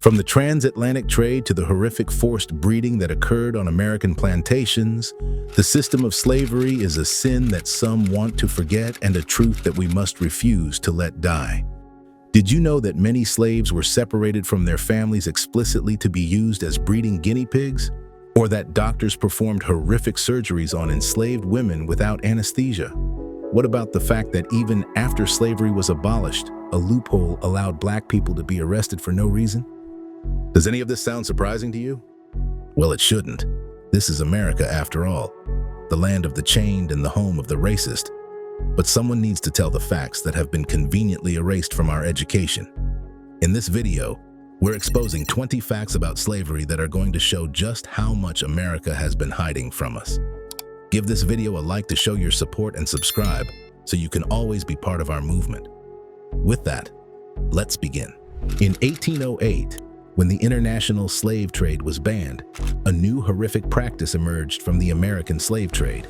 From the transatlantic trade to the horrific forced breeding that occurred on American plantations, the system of slavery is a sin that some want to forget and a truth that we must refuse to let die. Did you know that many slaves were separated from their families explicitly to be used as breeding guinea pigs? Or that doctors performed horrific surgeries on enslaved women without anesthesia? What about the fact that even after slavery was abolished, a loophole allowed black people to be arrested for no reason? Does any of this sound surprising to you? Well, it shouldn't. This is America after all, the land of the chained and the home of the racist. But someone needs to tell the facts that have been conveniently erased from our education. In this video, we're exposing 20 facts about slavery that are going to show just how much America has been hiding from us. Give this video a like to show your support and subscribe so you can always be part of our movement. With that, let's begin. In 1808, when the international slave trade was banned, a new horrific practice emerged from the American slave trade.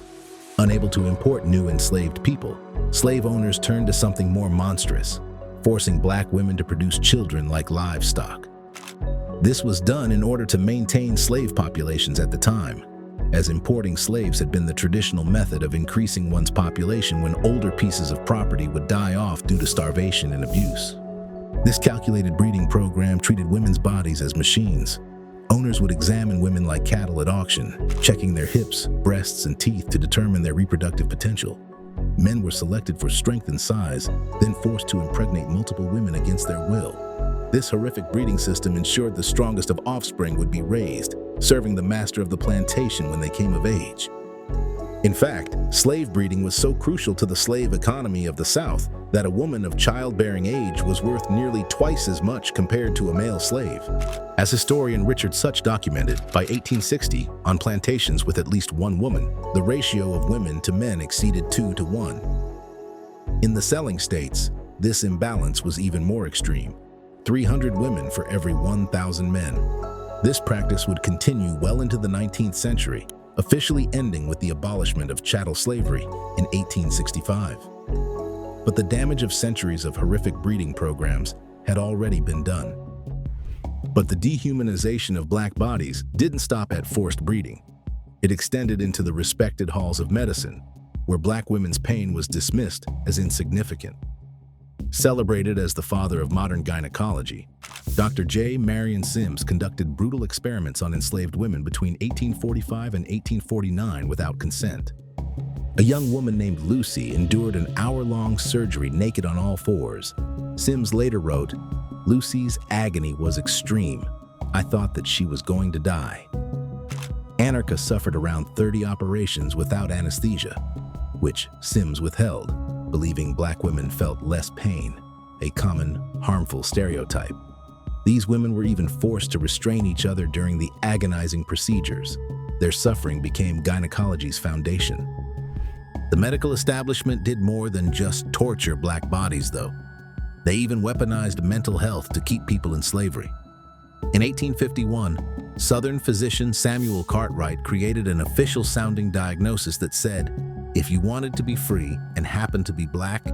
Unable to import new enslaved people, slave owners turned to something more monstrous, forcing black women to produce children like livestock. This was done in order to maintain slave populations at the time, as importing slaves had been the traditional method of increasing one's population when older pieces of property would die off due to starvation and abuse. This calculated breeding program treated women's bodies as machines. Owners would examine women like cattle at auction, checking their hips, breasts, and teeth to determine their reproductive potential. Men were selected for strength and size, then forced to impregnate multiple women against their will. This horrific breeding system ensured the strongest of offspring would be raised, serving the master of the plantation when they came of age. In fact, slave breeding was so crucial to the slave economy of the South that a woman of childbearing age was worth nearly twice as much compared to a male slave. As historian Richard Such documented, by 1860, on plantations with at least one woman, the ratio of women to men exceeded 2 to 1. In the selling states, this imbalance was even more extreme: 300 women for every 1,000 men. This practice would continue well into the 19th century, officially ending with the abolishment of chattel slavery in 1865. But the damage of centuries of horrific breeding programs had already been done. But the dehumanization of black bodies didn't stop at forced breeding. It extended into the respected halls of medicine, where black women's pain was dismissed as insignificant. Celebrated as the father of modern gynecology, Dr. J. Marion Sims conducted brutal experiments on enslaved women between 1845 and 1849 without consent. A young woman named Lucy endured an hour-long surgery naked on all fours. Sims later wrote, "Lucy's agony was extreme. I thought that she was going to die." Anarcha suffered around 30 operations without anesthesia, which Sims withheld, believing black women felt less pain, a common, harmful stereotype. These women were even forced to restrain each other during the agonizing procedures. Their suffering became gynecology's foundation. The medical establishment did more than just torture black bodies, though. They even weaponized mental health to keep people in slavery. In 1851, Southern physician Samuel Cartwright created an official-sounding diagnosis that said, if you wanted to be free and happened to be black,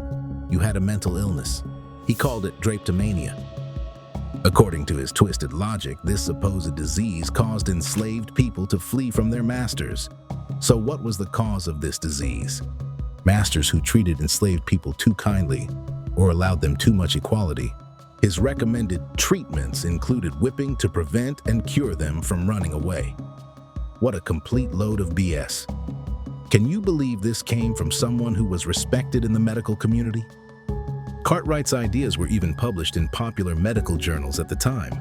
you had a mental illness. He called it drapetomania. According to his twisted logic, this supposed disease caused enslaved people to flee from their masters. So what was the cause of this disease? Masters who treated enslaved people too kindly or allowed them too much equality. His recommended treatments included whipping to prevent and cure them from running away. What a complete load of BS. Can you believe this came from someone who was respected in the medical community? Cartwright's ideas were even published in popular medical journals at the time,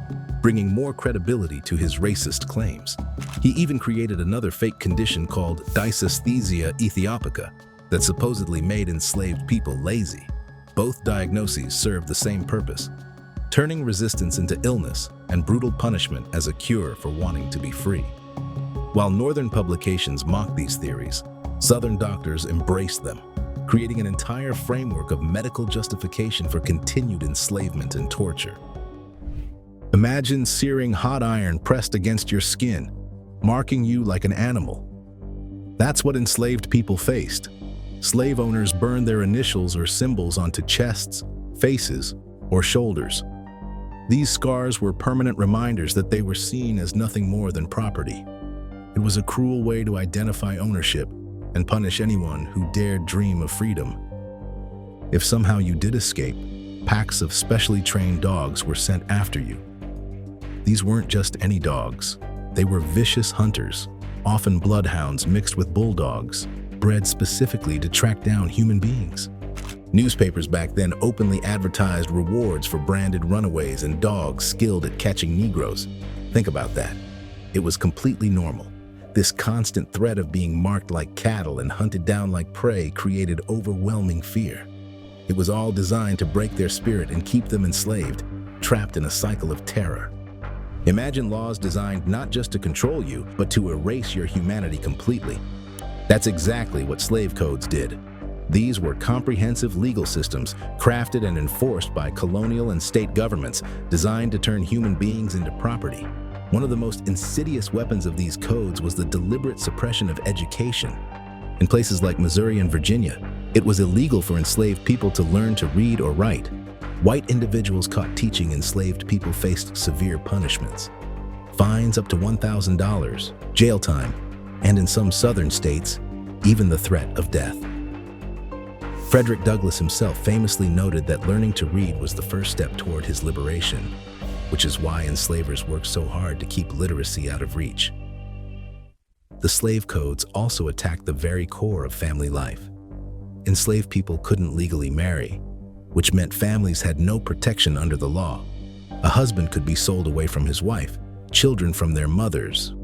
bringing more credibility to his racist claims. He even created another fake condition called dysesthesia ethiopica that supposedly made enslaved people lazy. Both diagnoses served the same purpose: turning resistance into illness and brutal punishment as a cure for wanting to be free. While Northern publications mocked these theories, Southern doctors embraced them, creating an entire framework of medical justification for continued enslavement and torture. Imagine searing hot iron pressed against your skin, marking you like an animal. That's what enslaved people faced. Slave owners burned their initials or symbols onto chests, faces, or shoulders. These scars were permanent reminders that they were seen as nothing more than property. It was a cruel way to identify ownership and punish anyone who dared dream of freedom. If somehow you did escape, packs of specially trained dogs were sent after you. These weren't just any dogs. They were vicious hunters, often bloodhounds mixed with bulldogs, bred specifically to track down human beings. Newspapers back then openly advertised rewards for branded runaways and dogs skilled at catching Negroes. Think about that. It was completely normal. This constant threat of being marked like cattle and hunted down like prey created overwhelming fear. It was all designed to break their spirit and keep them enslaved, trapped in a cycle of terror. Imagine laws designed not just to control you, but to erase your humanity completely. That's exactly what slave codes did. These were comprehensive legal systems crafted and enforced by colonial and state governments designed to turn human beings into property. One of the most insidious weapons of these codes was the deliberate suppression of education. In places like Missouri and Virginia, it was illegal for enslaved people to learn to read or write. White individuals caught teaching enslaved people faced severe punishments. Fines up to $1,000, jail time, and in some southern states, even the threat of death. Frederick Douglass himself famously noted that learning to read was the first step toward his liberation, which is why enslavers worked so hard to keep literacy out of reach. The slave codes also attacked the very core of family life. Enslaved people couldn't legally marry, which meant families had no protection under the law. A husband could be sold away from his wife, children from their mothers.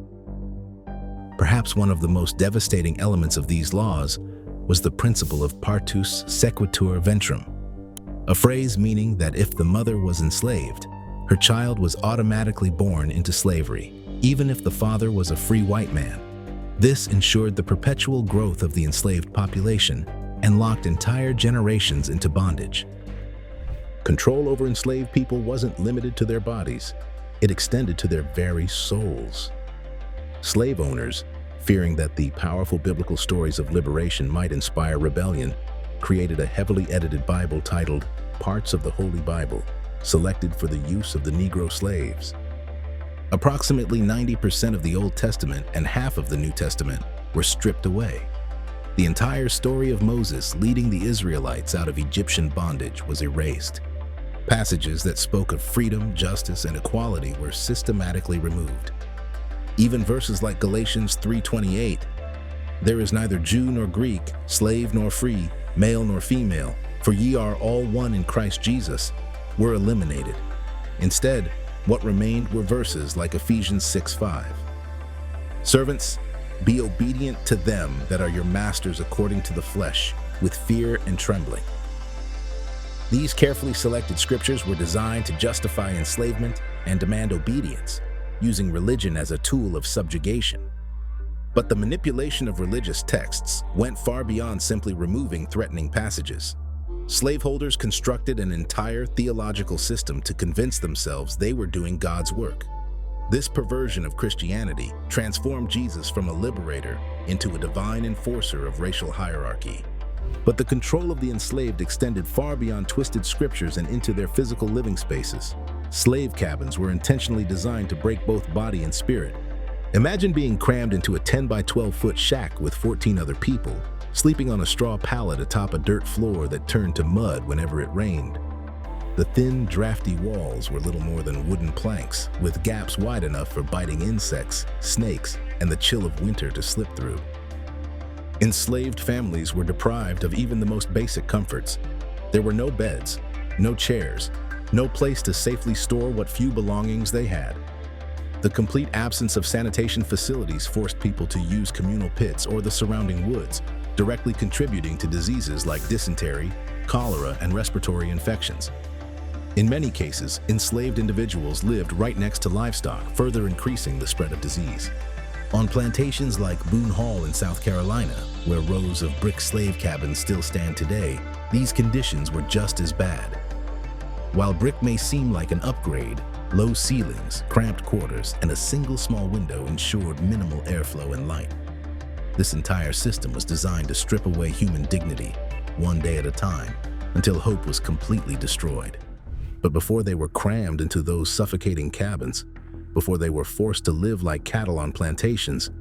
Perhaps one of the most devastating elements of these laws was the principle of partus sequitur ventrum, a phrase meaning that if the mother was enslaved, her child was automatically born into slavery, even if the father was a free white man. This ensured the perpetual growth of the enslaved population and locked entire generations into bondage. Control over enslaved people wasn't limited to their bodies. It extended to their very souls. Slave owners, fearing that the powerful biblical stories of liberation might inspire rebellion, created a heavily edited Bible titled Parts of the Holy Bible, selected for the use of the Negro slaves. Approximately 90% of the Old Testament and half of the New Testament were stripped away. The entire story of Moses leading the Israelites out of Egyptian bondage was erased. Passages that spoke of freedom, justice, and equality were systematically removed. Even verses like Galatians 3:28, "There is neither Jew nor Greek, slave nor free, male nor female, for ye are all one in Christ Jesus," were eliminated. Instead, what remained were verses like Ephesians 6:5. "Servants, be obedient to them that are your masters according to the flesh, with fear and trembling." These carefully selected scriptures were designed to justify enslavement and demand obedience, using religion as a tool of subjugation. But the manipulation of religious texts went far beyond simply removing threatening passages. Slaveholders constructed an entire theological system to convince themselves they were doing God's work. This perversion of Christianity transformed Jesus from a liberator into a divine enforcer of racial hierarchy. But the control of the enslaved extended far beyond twisted scriptures and into their physical living spaces. Slave cabins were intentionally designed to break both body and spirit. Imagine being crammed into a 10 by 12-foot shack with 14 other people, sleeping on a straw pallet atop a dirt floor that turned to mud whenever it rained. The thin, drafty walls were little more than wooden planks, with gaps wide enough for biting insects, snakes, and the chill of winter to slip through. Enslaved families were deprived of even the most basic comforts. There were no beds, no chairs, no place to safely store what few belongings they had. The complete absence of sanitation facilities forced people to use communal pits or the surrounding woods, directly contributing to diseases like dysentery, cholera, and respiratory infections. In many cases, enslaved individuals lived right next to livestock, further increasing the spread of disease. On plantations like Boone Hall in South Carolina, where rows of brick slave cabins still stand today, these conditions were just as bad. While brick may seem like an upgrade, low ceilings, cramped quarters, and a single small window ensured minimal airflow and light. This entire system was designed to strip away human dignity, one day at a time, until hope was completely destroyed. But before they were crammed into those suffocating cabins, before they were forced to live like cattle on plantations,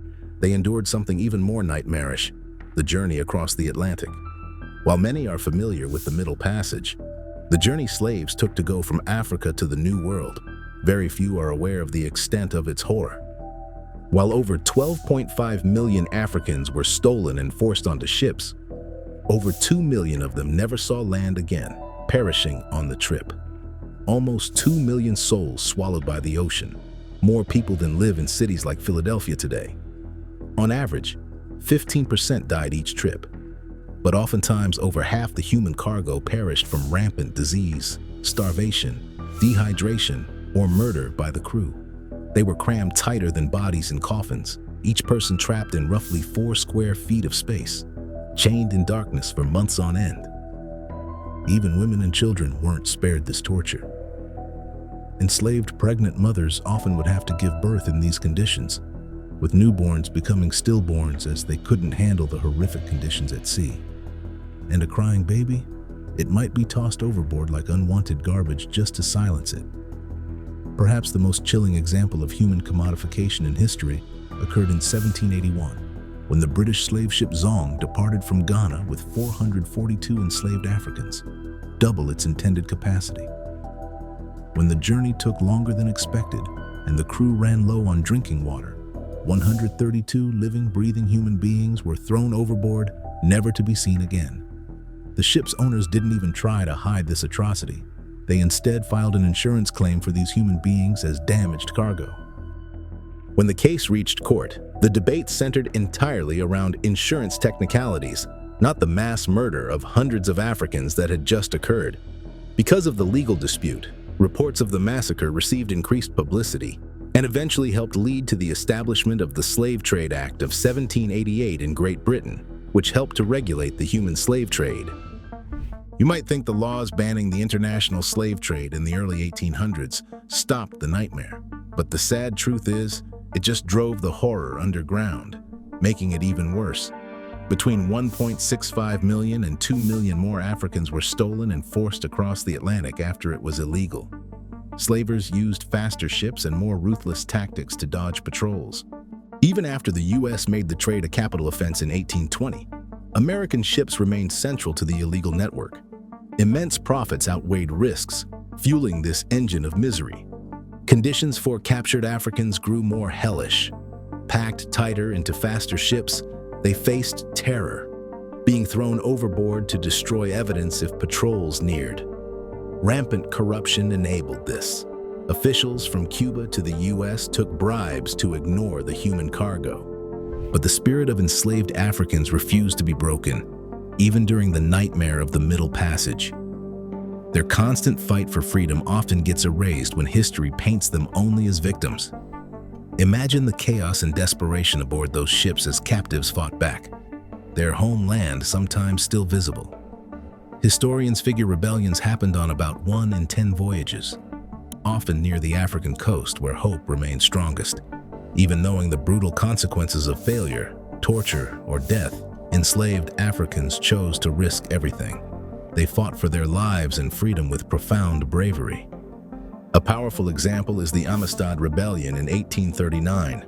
they endured something even more nightmarish: the journey across the Atlantic. While many are familiar with the Middle Passage, the journey slaves took to go from Africa to the New World, very few are aware of the extent of its horror. While over 12.5 million Africans were stolen and forced onto ships, over 2 million of them never saw land again, perishing on the trip. Almost 2 million souls swallowed by the ocean, more people than live in cities like Philadelphia today. On average, 15% died each trip, but oftentimes over half the human cargo perished from rampant disease, starvation, dehydration, or murder by the crew. They were crammed tighter than bodies in coffins, each person trapped in roughly 4 square feet of space, chained in darkness for months on end. Even women and children weren't spared this torture. Enslaved pregnant mothers often would have to give birth in these conditions, with newborns becoming stillborns as they couldn't handle the horrific conditions at sea. And a crying baby? It might be tossed overboard like unwanted garbage just to silence it. Perhaps the most chilling example of human commodification in history occurred in 1781, when the British slave ship Zong departed from Ghana with 442 enslaved Africans, double its intended capacity. When the journey took longer than expected and the crew ran low on drinking water, 132 living, breathing human beings were thrown overboard, never to be seen again. The ship's owners didn't even try to hide this atrocity. They instead filed an insurance claim for these human beings as damaged cargo. When the case reached court, the debate centered entirely around insurance technicalities, not the mass murder of hundreds of Africans that had just occurred. Because of the legal dispute, reports of the massacre received increased publicity and eventually helped lead to the establishment of the Slave Trade Act of 1788 in Great Britain, which helped to regulate the human slave trade. You might think the laws banning the international slave trade in the early 1800s stopped the nightmare, but the sad truth is, it just drove the horror underground, making it even worse. Between 1.65 million and 2 million more Africans were stolen and forced across the Atlantic after it was illegal. Slavers used faster ships and more ruthless tactics to dodge patrols. Even after the U.S. made the trade a capital offense in 1820, American ships remained central to the illegal network. Immense profits outweighed risks, fueling this engine of misery. Conditions for captured Africans grew more hellish. Packed tighter into faster ships, they faced terror, being thrown overboard to destroy evidence if patrols neared. Rampant corruption enabled this. Officials from Cuba to the U.S. took bribes to ignore the human cargo. But the spirit of enslaved Africans refused to be broken, even during the nightmare of the Middle Passage. Their constant fight for freedom often gets erased when history paints them only as victims. Imagine the chaos and desperation aboard those ships as captives fought back, their homeland sometimes still visible. Historians figure rebellions happened on about 1 in 10 voyages, often near the African coast where hope remained strongest. Even knowing the brutal consequences of failure, torture, or death, enslaved Africans chose to risk everything. They fought for their lives and freedom with profound bravery. A powerful example is the Amistad Rebellion in 1839.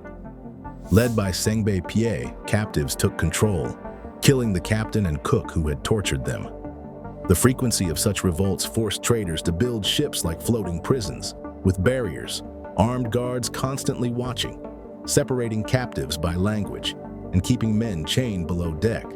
Led by Sengbe Pie, captives took control, killing the captain and cook who had tortured them. The frequency of such revolts forced traders to build ships like floating prisons, with barriers, armed guards constantly watching, separating captives by language, and keeping men chained below deck.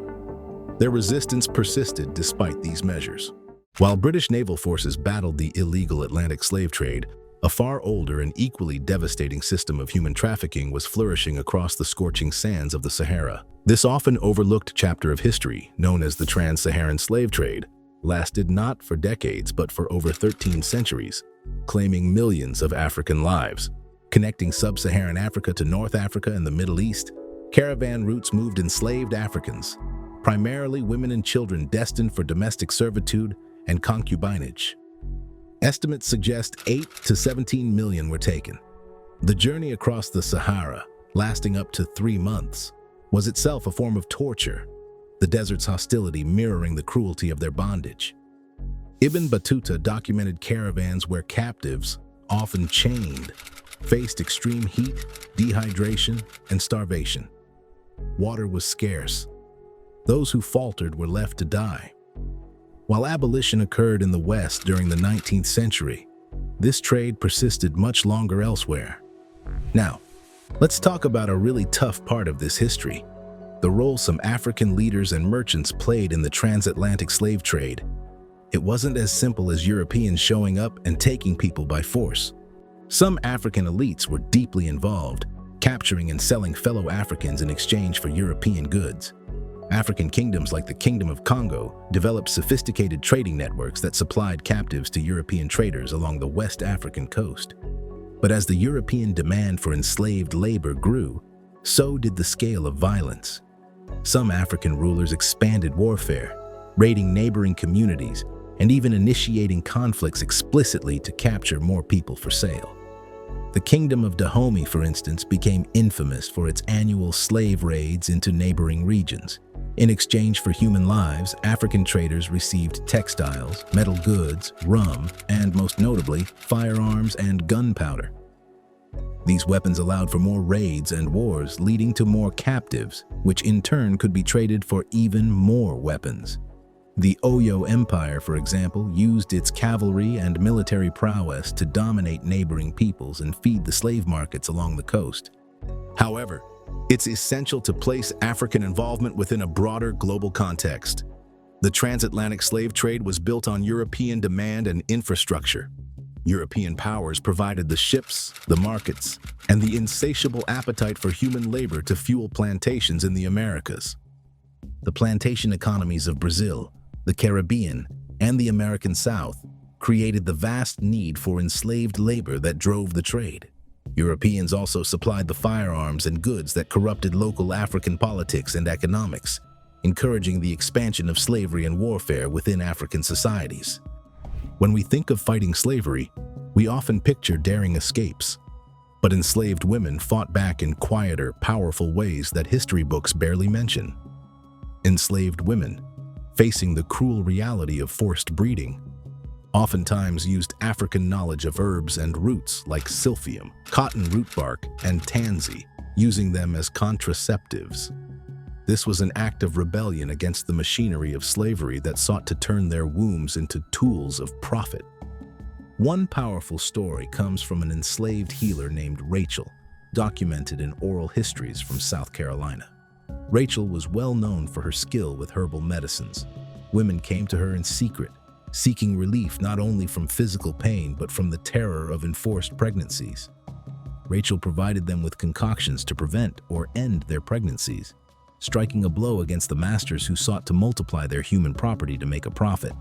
Their resistance persisted despite these measures. While British naval forces battled the illegal Atlantic slave trade, a far older and equally devastating system of human trafficking was flourishing across the scorching sands of the Sahara. This often overlooked chapter of history, known as the Trans-Saharan slave trade, lasted not for decades but for over 13 centuries, claiming millions of African lives. Connecting sub-Saharan Africa to North Africa and the Middle East, caravan routes moved enslaved Africans, primarily women and children destined for domestic servitude and concubinage. Estimates suggest 8 to 17 million were taken. The journey across the Sahara, lasting up to 3 months, was itself a form of torture, the desert's hostility mirroring the cruelty of their bondage. Ibn Battuta documented caravans where captives, often chained, faced extreme heat, dehydration, and starvation. Water was scarce. Those who faltered were left to die. While abolition occurred in the West during the 19th century, this trade persisted much longer elsewhere. Now, let's talk about a really tough part of this history: the role some African leaders and merchants played in the transatlantic slave trade. It wasn't as simple as Europeans showing up and taking people by force. Some African elites were deeply involved, capturing and selling fellow Africans in exchange for European goods. African kingdoms like the Kingdom of Congo developed sophisticated trading networks that supplied captives to European traders along the West African coast. But as the European demand for enslaved labor grew, so did the scale of violence. Some African rulers expanded warfare, raiding neighboring communities, and even initiating conflicts explicitly to capture more people for sale. The Kingdom of Dahomey, for instance, became infamous for its annual slave raids into neighboring regions. In exchange for human lives, African traders received textiles, metal goods, rum, and most notably, firearms and gunpowder. These weapons allowed for more raids and wars, leading to more captives, which in turn could be traded for even more weapons. The Oyo Empire, for example, used its cavalry and military prowess to dominate neighboring peoples and feed the slave markets along the coast. However, it's essential to place African involvement within a broader global context. The transatlantic slave trade was built on European demand and infrastructure. European powers provided the ships, the markets, and the insatiable appetite for human labor to fuel plantations in the Americas. The plantation economies of Brazil, the Caribbean, and the American South created the vast need for enslaved labor that drove the trade. Europeans also supplied the firearms and goods that corrupted local African politics and economics, encouraging the expansion of slavery and warfare within African societies. When we think of fighting slavery, we often picture daring escapes. But enslaved women fought back in quieter, powerful ways that history books barely mention. Enslaved women, facing the cruel reality of forced breeding, oftentimes used African knowledge of herbs and roots like silphium, cotton root bark, and tansy, using them as contraceptives. This was an act of rebellion against the machinery of slavery that sought to turn their wombs into tools of profit. One powerful story comes from an enslaved healer named Rachel, documented in oral histories from South Carolina. Rachel was well known for her skill with herbal medicines. Women came to her in secret, seeking relief not only from physical pain but from the terror of enforced pregnancies. Rachel provided them with concoctions to prevent or end their pregnancies, striking a blow against the masters who sought to multiply their human property to make a profit.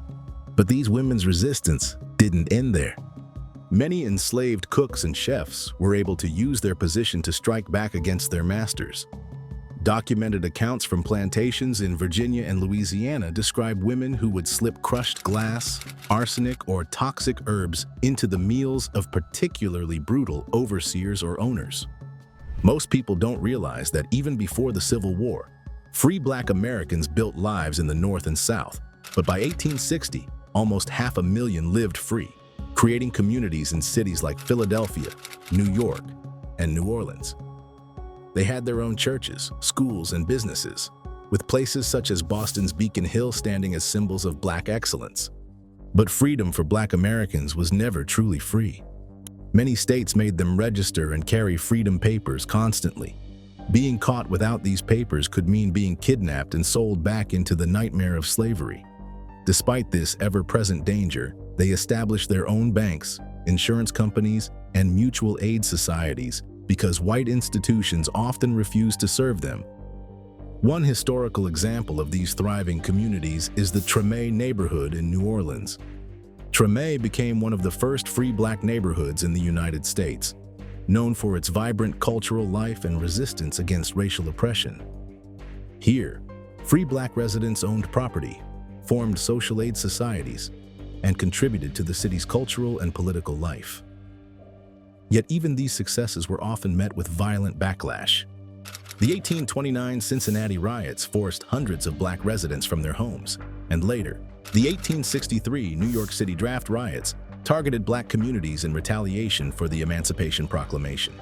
But these women's resistance didn't end there. Many enslaved cooks and chefs were able to use their position to strike back against their masters. Documented accounts from plantations in Virginia and Louisiana describe women who would slip crushed glass, arsenic, or toxic herbs into the meals of particularly brutal overseers or owners. Most people don't realize that even before the Civil War, free Black Americans built lives in the North and South, but by 1860, almost 500,000 lived free, creating communities in cities like Philadelphia, New York, and New Orleans. They had their own churches, schools, and businesses, with places such as Boston's Beacon Hill standing as symbols of Black excellence. But freedom for Black Americans was never truly free. Many states made them register and carry freedom papers constantly. Being caught without these papers could mean being kidnapped and sold back into the nightmare of slavery. Despite this ever-present danger, they established their own banks, insurance companies, and mutual aid societies because white institutions often refused to serve them. One historical example of these thriving communities is the Treme neighborhood in New Orleans. Treme became one of the first free Black neighborhoods in the United States, known for its vibrant cultural life and resistance against racial oppression. Here, free Black residents owned property, formed social aid societies, and contributed to the city's cultural and political life. Yet even these successes were often met with violent backlash. The 1829 Cincinnati riots forced hundreds of Black residents from their homes, and later, The 1863 New York City draft riots targeted black communities in retaliation for the Emancipation Proclamation.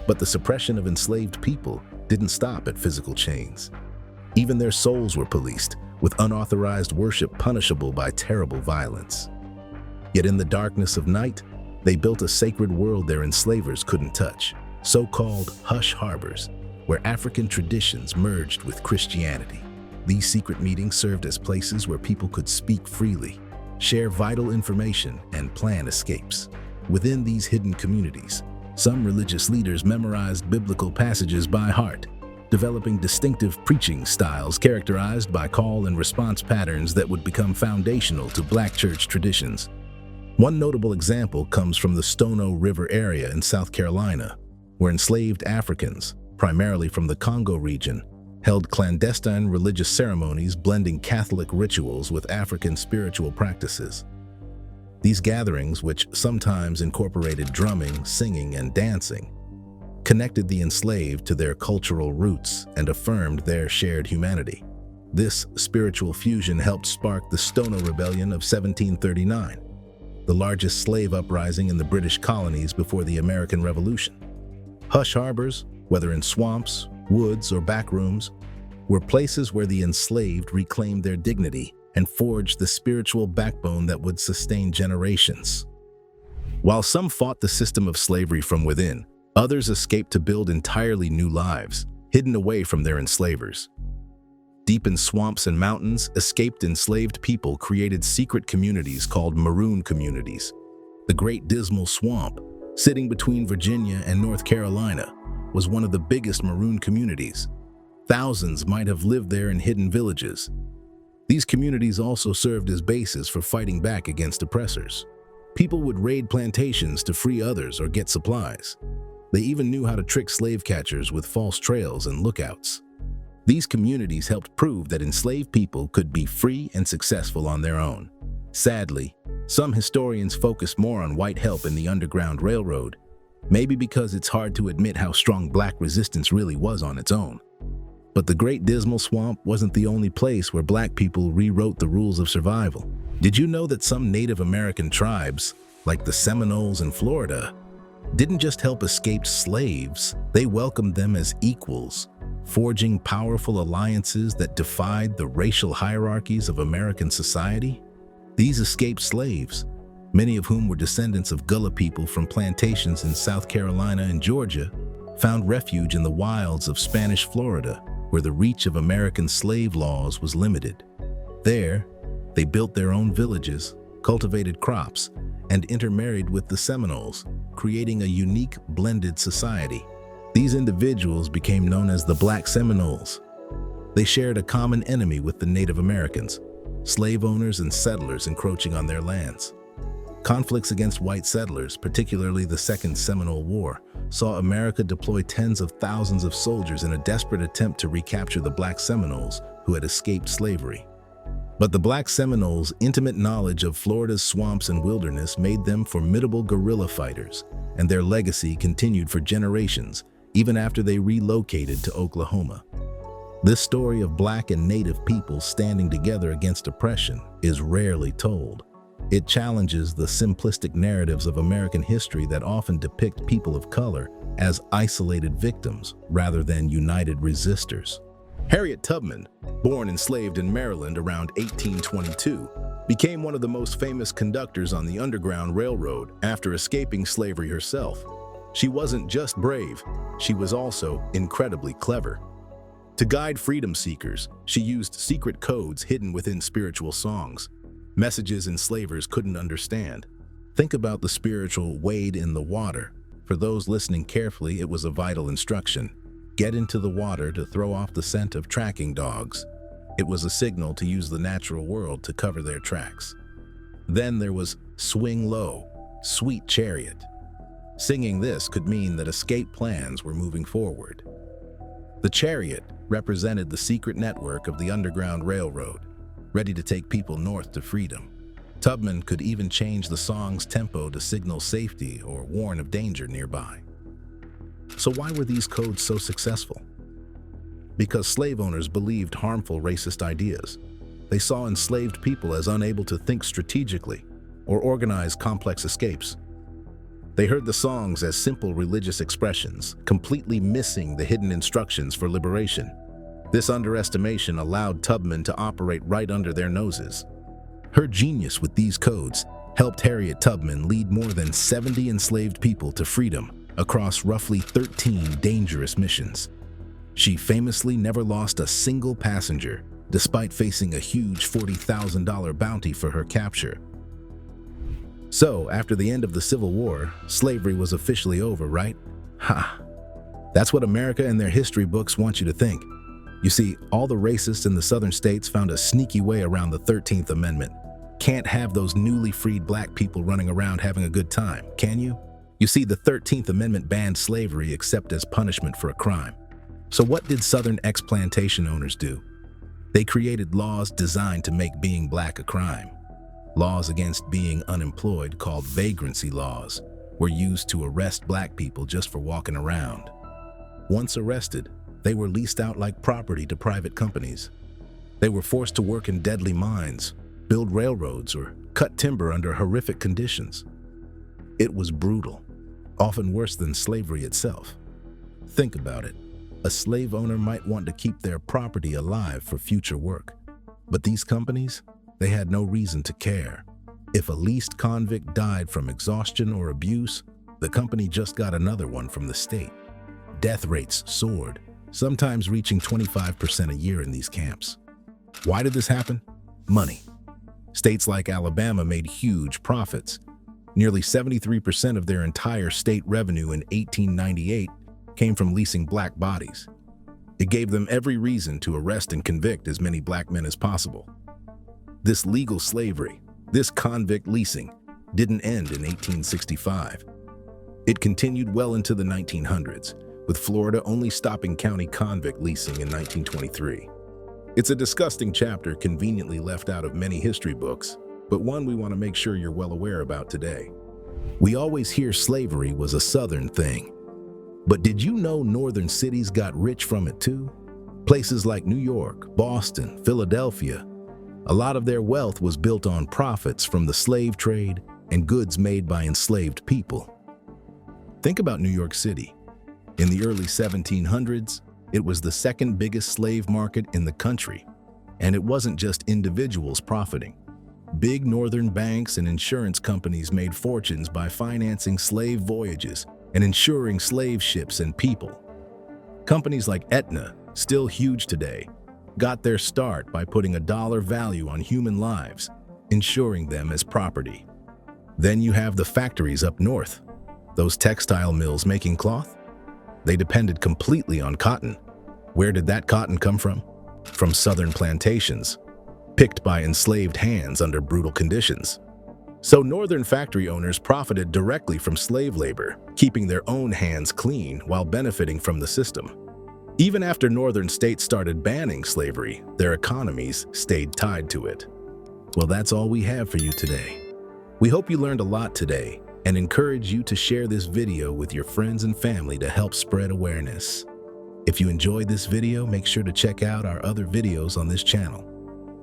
But the suppression of enslaved people didn't stop at physical chains. Even their souls were policed, with unauthorized worship punishable by terrible violence. Yet in the darkness of night, they built a sacred world their enslavers couldn't touch, so-called hush harbors, where African traditions merged with Christianity. These secret meetings served as places where people could speak freely, share vital information, and plan escapes. Within these hidden communities, some religious leaders memorized biblical passages by heart, developing distinctive preaching styles characterized by call and response patterns that would become foundational to black church traditions. One notable example comes from the Stono River area in South Carolina, where enslaved Africans, primarily from the Congo region, held clandestine religious ceremonies blending Catholic rituals with African spiritual practices. These gatherings, which sometimes incorporated drumming, singing, and dancing, connected the enslaved to their cultural roots and affirmed their shared humanity. This spiritual fusion helped spark the Stono Rebellion of 1739, the largest slave uprising in the British colonies before the American Revolution. Hush harbors, whether in swamps, woods, or back rooms, were places where the enslaved reclaimed their dignity and forged the spiritual backbone that would sustain generations. While some fought the system of slavery from within, others escaped to build entirely new lives, hidden away from their enslavers. Deep in swamps and mountains, escaped enslaved people created secret communities called maroon communities. The Great Dismal Swamp, sitting between Virginia and North Carolina, was one of the biggest maroon communities. Thousands might have lived there in hidden villages. These communities also served as bases for fighting back against oppressors. People would raid plantations to free others or get supplies. They even knew how to trick slave catchers with false trails and lookouts. These communities helped prove that enslaved people could be free and successful on their own. Sadly, some historians focus more on white help in the Underground Railroad, maybe because it's hard to admit how strong black resistance really was on its own. But the Great Dismal Swamp wasn't the only place where black people rewrote the rules of survival. Did you know that some Native American tribes, like the Seminoles in Florida, didn't just help escaped slaves, they welcomed them as equals, forging powerful alliances that defied the racial hierarchies of American society? These escaped slaves, many of whom were descendants of Gullah people from plantations in South Carolina and Georgia, found refuge in the wilds of Spanish Florida, where the reach of American slave laws was limited. There, they built their own villages, cultivated crops, and intermarried with the Seminoles, creating a unique blended society. These individuals became known as the Black Seminoles. They shared a common enemy with the Native Americans, slave owners and settlers encroaching on their lands. Conflicts against white settlers, particularly the Second Seminole War, saw America deploy tens of thousands of soldiers in a desperate attempt to recapture the Black Seminoles who had escaped slavery. But the Black Seminoles' intimate knowledge of Florida's swamps and wilderness made them formidable guerrilla fighters, and their legacy continued for generations, even after they relocated to Oklahoma. This story of Black and Native people standing together against oppression is rarely told. It challenges the simplistic narratives of American history that often depict people of color as isolated victims rather than united resistors. Harriet Tubman, born enslaved in Maryland around 1822, became one of the most famous conductors on the Underground Railroad after escaping slavery herself. She wasn't just brave, she was also incredibly clever. To guide freedom seekers, she used secret codes hidden within spiritual songs, messages enslavers couldn't understand. Think about the spiritual wade in the water. For those listening carefully, it was a vital instruction. Get into the water to throw off the scent of tracking dogs. It was a signal to use the natural world to cover their tracks. Then there was swing low, sweet chariot. Singing this could mean that escape plans were moving forward. The chariot represented the secret network of the Underground Railroad, ready to take people north to freedom. Tubman could even change the song's tempo to signal safety or warn of danger nearby. So why were these codes so successful? Because slave owners believed harmful racist ideas. they saw enslaved people as unable to think strategically or organize complex escapes. They heard the songs as simple religious expressions, completely missing the hidden instructions for liberation. This underestimation allowed Tubman to operate right under their noses. Her genius with these codes helped Harriet Tubman lead more than 70 enslaved people to freedom across roughly 13 dangerous missions. She famously never lost a single passenger, despite facing a huge $40,000 bounty for her capture. So, after the end of the Civil War, slavery was officially over, right? Ha! That's what America and their history books want you to think. You see, all the racists in the southern states found a sneaky way around the 13th Amendment. Can't have those newly freed black people running around having a good time, can you? You see, the 13th Amendment banned slavery except as punishment for a crime. So what did Southern ex-plantation owners do? They created laws designed to make being black a crime. Laws against being unemployed, called vagrancy laws, were used to arrest black people just for walking around. Once arrested, they were leased out like property to private companies. They were forced to work in deadly mines, build railroads, or cut timber under horrific conditions. It was brutal, often worse than slavery itself. Think about it. A slave owner might want to keep their property alive for future work. But these companies, they had no reason to care. If a leased convict died from exhaustion or abuse, the company just got another one from the state. Death rates soared, sometimes reaching 25% a year in these camps. Why did this happen? Money. States like Alabama made huge profits. Nearly 73% of their entire state revenue in 1898 came from leasing black bodies. It gave them every reason to arrest and convict as many black men as possible. This legal slavery, this convict leasing, didn't end in 1865. It continued well into the 1900s, with Florida only stopping county convict leasing in 1923. It's a disgusting chapter conveniently left out of many history books, but one we want to make sure you're well aware about today. We always hear slavery was a Southern thing, but did you know northern cities got rich from it too? Places like New York, Boston, Philadelphia, a lot of their wealth was built on profits from the slave trade and goods made by enslaved people. Think about New York City. In the early 1700s, it was the second biggest slave market in the country, and it wasn't just individuals profiting. Big northern banks and insurance companies made fortunes by financing slave voyages and insuring slave ships and people. Companies like Aetna, still huge today, got their start by putting a dollar value on human lives, insuring them as property. Then you have the factories up north, those textile mills making cloth. They depended completely on cotton. Where did that cotton come from? From southern plantations, picked by enslaved hands under brutal conditions. So northern factory owners profited directly from slave labor, keeping their own hands clean while benefiting from the system. Even after northern states started banning slavery, their economies stayed tied to it. Well, that's all we have for you today. We hope you learned a lot today and encourage you to share this video with your friends and family to help spread awareness. If you enjoyed this video, make sure to check out our other videos on this channel.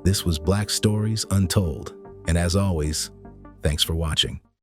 This was Black Stories Untold, and as always, thanks for watching.